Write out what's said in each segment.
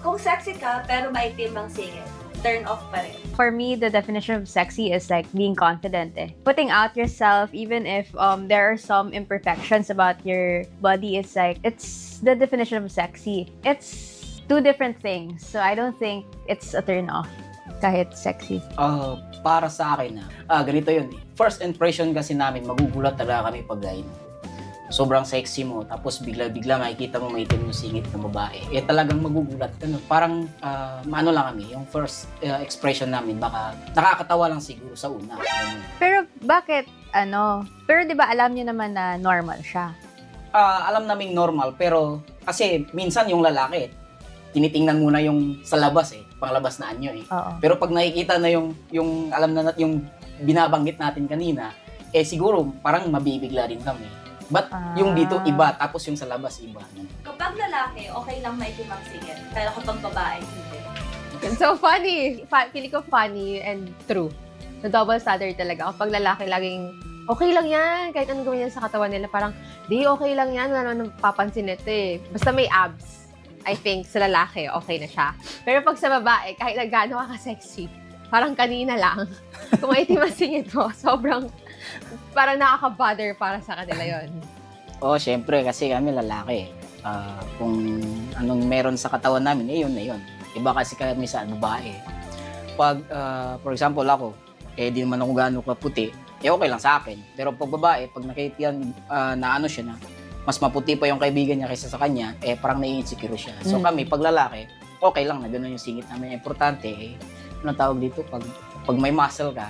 Kung sexy ka, pero maitim ang singit, turn off pa rin. For me, the definition of sexy is like being confident. Putting out yourself, even if there are some imperfections about your body, it's like, it's the definition of sexy. It's two different things. So I don't think it's a turn off kahit sexy. Para sa akin ganito yun eh. First impression kasi namin, magugulat talaga kami pag sobrang sexy mo, tapos bigla-bigla makikita mo maitim yung singit ng babae. Talagang magugulat. Parang maano lang kami, yung first expression namin, baka nakakatawa lang siguro sa una. Pero bakit, pero di ba alam niyo naman na normal siya? Alam naming normal, pero kasi minsan yung lalaki, tinitingnan muna yung sa labas panglabas na anyo Oo. Pero pag nakikita na yung alam na yung binabanggit natin kanina, siguro parang mabibigla rin kami. But yung dito iba, tapos yung sa labas iba. Kapag lalaki, okay lang maitim ang singit. Pero kapag babae, hindi. So funny. Feeling ko funny and true. Na double standard talaga. Kapag lalaki, laging okay lang yan. Kahit anong gawin yan sa katawan nila, parang, di, okay lang yan. Wala naman papansin nito eh. Basta may abs. I think sa lalaki, okay na siya. Pero pag sa babae, kahit na gaano ka ka-sexy, parang kanina lang. Kung maitim ang singit mo, sobrang parang nakaka-bother para sa kanila yon. Syempre, kasi kami lalaki. Kung anong meron sa katawan namin, yun na yun. Iba kasi kami sa babae. Pag, for example, ako, di naman ako gaano kaputi, okay lang sa akin. Pero pag babae, pag nakita na ano siya na, mas maputi pa yung kaibigan niya kaysa sa kanya, parang nai-insecure siya. So kami, pag lalaki, okay lang na gano'n yung singit namin. Importante, anong tawag dito, pag may muscle ka,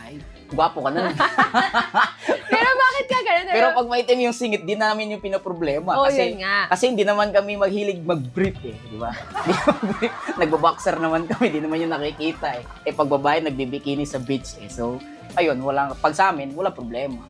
gwapo ka na. Pero bakit ka ganun? Pero pag maitim yung singit, di namin yung pinaproblema. Yun nga. Kasi hindi naman kami maghilig mag-brief di ba? Nagbaboxer naman kami, di naman yung nakikita Pag babae, nagbibikini sa beach So, ayun, pag sa amin, wala problema.